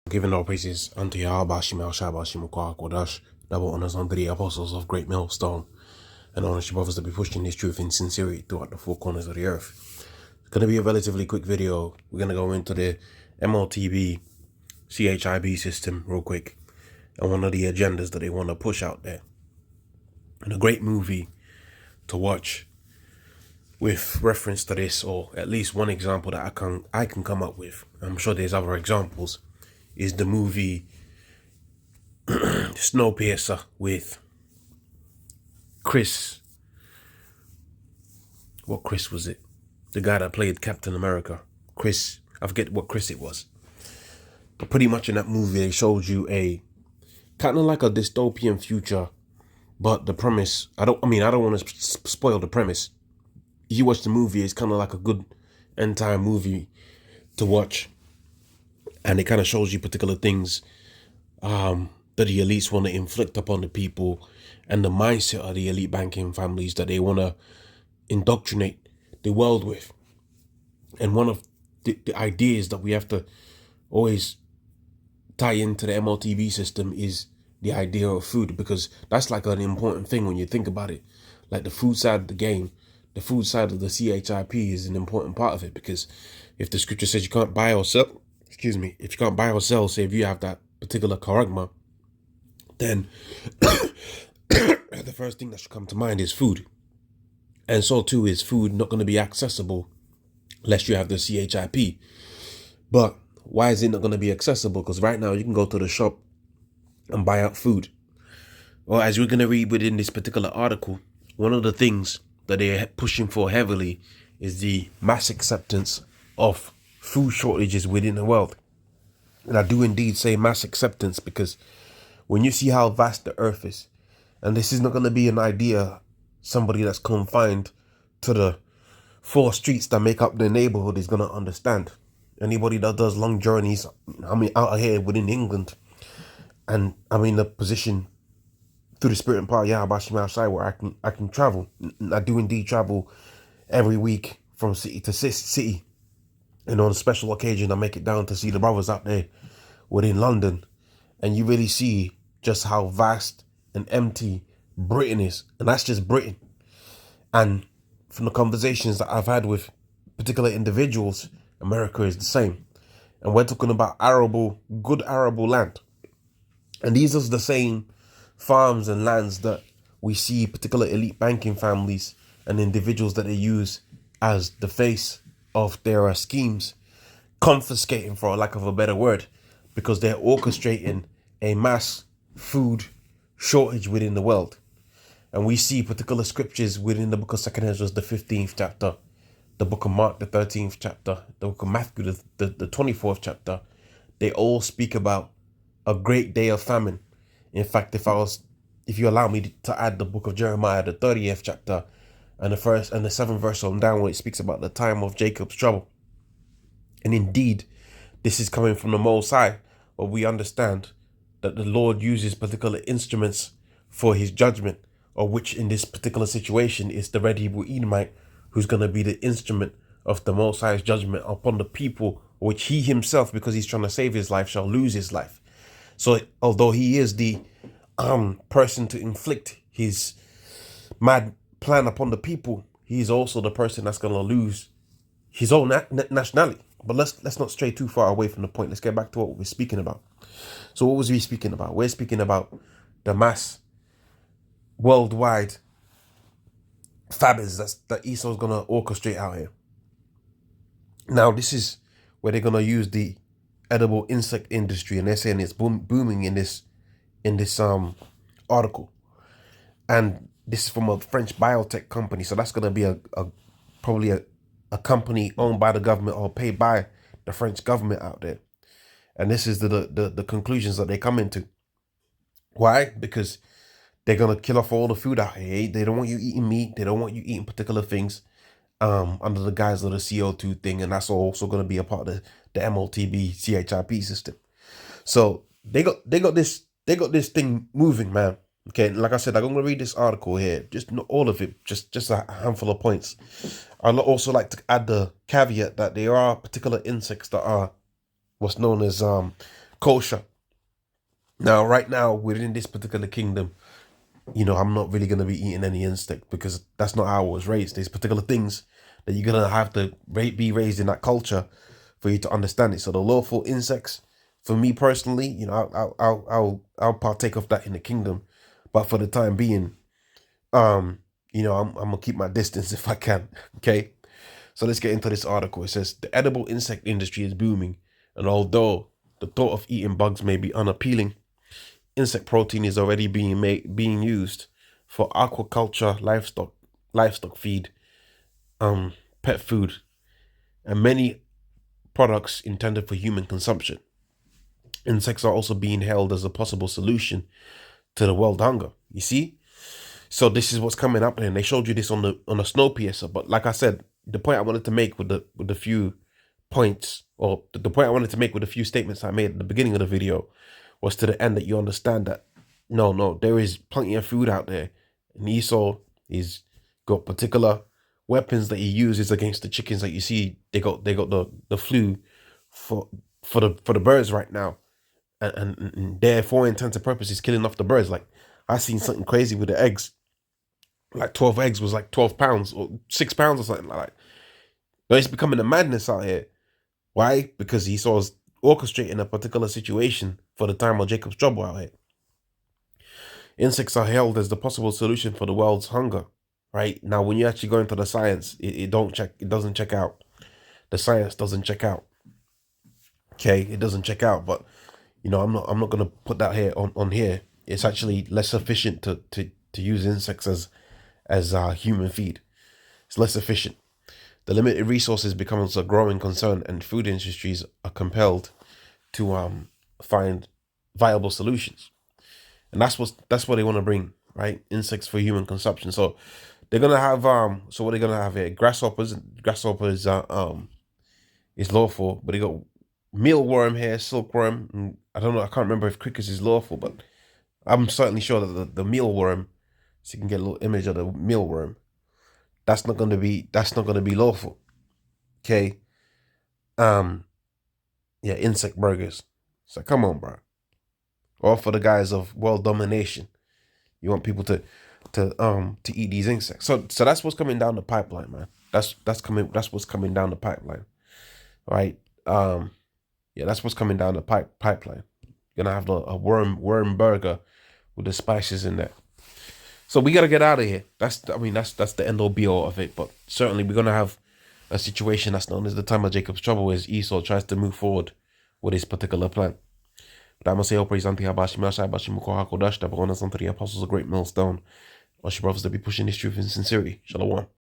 Giving all praises unto Yahweh Shema Shabbat Kodash, double honors unto the apostles of Great Millstone, and honors your brothers to be pushing this truth in sincerity throughout the four corners of the earth. It's going to be a relatively quick video. We're going to go into the MLTB CHIB system real quick and one of the agendas that they want to push out there. And a great movie to watch with reference to this, or at least one example that I can come up with. I'm sure there's other examples. Is the movie Snowpiercer with Chris. What Chris was it? The guy that played Captain America. Chris. I forget what Chris it was. But pretty much in that movie, they showed you a kind of like a dystopian future. But the premise, I don't want to spoil the premise. If you watch the movie, it's kind of like a good end time movie to watch. And it kind of shows you particular things that the elites want to inflict upon the people, and the mindset of the elite banking families that they want to indoctrinate the world with. And one of the ideas that we have to always tie into the MLTV system is the idea of food, because that's like an important thing when you think about it. Like the food side of the game, the food side of the CHIP is an important part of it, because if the scripture says you can't buy or sell, if you can't buy or sell, say if you have that particular charagma, then the first thing that should come to mind is food. And so too is food not going to be accessible unless you have the CHIP. But why is it not going to be accessible? Because right now you can go to the shop and buy out food. Well, as we're going to read within this particular article, one of the things that they're pushing for heavily is the mass acceptance of food shortages within the world. And I do indeed say mass acceptance, because when you see how vast the earth is, and this is not going to be an idea, somebody that's confined to the 4 streets that make up their neighborhood is going to understand. Anybody that does long journeys, out here within England, and I'm in a position through the spirit and power, outside where I can travel. I do indeed travel every week from city to city. And on a special occasion, I make it down to see the brothers out there within London. And you really see just how vast and empty Britain is. And that's just Britain. And from the conversations that I've had with particular individuals, America is the same. And we're talking about good arable land. And these are the same farms and lands that we see particular elite banking families and individuals that they use as the face of their schemes, confiscating, for lack of a better word, because they're orchestrating a mass food shortage within the world. And we see particular scriptures within the book of 2 Ezra, the 15th chapter, the book of Mark, the 13th chapter, the book of Matthew, the 24th chapter. They all speak about a great day of famine. In fact, if you allow me to add the book of Jeremiah, the 30th chapter, and the 7th verse on down, where it speaks about the time of Jacob's trouble. And indeed, this is coming from the Most High, but we understand that the Lord uses particular instruments for his judgment, or which in this particular situation is the Red Hebrew Edomite, who's going to be the instrument of the Most High's judgment upon the people, which he himself, because he's trying to save his life, shall lose his life. So although he is the person to inflict his mad plan upon the people, he's also the person that's going to lose his own nationality. But let's not stray too far away from the point. Let's get back to what we're speaking about. So what was we speaking about? We're speaking about the mass worldwide famines that Esau's going to orchestrate out here. Now, this is where they're going to use the edible insect industry, and they're saying it's booming in this article. And this is from a French biotech company, so that's going to be probably a company owned by the government or paid by the French government out there. And this is the conclusions that they come into. Why? Because they're going to kill off all the food out here. They don't want you eating meat. They don't want you eating particular things under the guise of the CO2 thing. And that's also going to be a part of the MLTB CHIP system. So they got this thing moving, man. Okay, like I said, I'm going to read this article here, just not all of it, just a handful of points. I'd also like to add the caveat that there are particular insects that are what's known as kosher. Now, right now, within this particular kingdom, I'm not really going to be eating any insect because that's not how I was raised. There's particular things that you're going to have to be raised in that culture for you to understand it. So the lawful insects, for me personally, I'll partake of that in the kingdom. But for the time being, I'm gonna keep my distance if I can. Okay. So let's get into this article. It says the edible insect industry is booming, and although the thought of eating bugs may be unappealing, insect protein is already being used for aquaculture, livestock feed, pet food, and many products intended for human consumption. Insects are also being hailed as a possible solution to the world hunger. You see? So this is what's coming up, and they showed you this on the Snowpiercer. But like I said, the point I wanted to make with the few points, or the point I wanted to make with the few statements I made at the beginning of the video, was to the end that you understand that no, there is plenty of food out there, and Esau is got particular weapons that he uses against the chickens that you see. They got the flu for the birds right now, and they're, for intents and purposes, killing off the birds. Like, I seen something crazy with the eggs. Like 12 eggs was like 12 pounds or 6 pounds or something like that. But it's becoming a madness out here. Why? Because Esau's orchestrating a particular situation for the time of Jacob's trouble out here. Insects are hailed as the possible solution for the world's hunger. Right? Now, when you actually go into the science, it doesn't check out. The science doesn't check out. Okay, it doesn't check out. But I'm not gonna put that here on here. It's actually less efficient to use insects as human feed. It's less efficient. The limited resources becomes a growing concern, and food industries are compelled to find viable solutions. And that's what they want to bring, right? Insects for human consumption. So they're gonna have so what they're gonna have here? Grasshoppers is lawful, but they got mealworm here, silkworm. And I don't know, I can't remember if crickets is lawful, but I'm certainly sure that the mealworm, so you can get a little image of the mealworm, that's not gonna be lawful. Okay. Yeah, insect burgers. So come on, bro. All for the guys of world domination. You want people to eat these insects. So that's what's coming down the pipeline, man. That's what's coming down the pipeline. Right? Yeah, that's what's coming down the pipeline. You're gonna have a worm burger with the spices in there. So we gotta get out of here. That's the end all be all of it. But certainly we're gonna have a situation that's known as the time of Jacob's trouble, as Esau tries to move forward with his particular plan. But I must say, praise unto Habashi Mashai Bashi Muko Hakodash, that unto the apostles a great millstone. Us your brothers that be pushing this truth in sincerity. Shalom.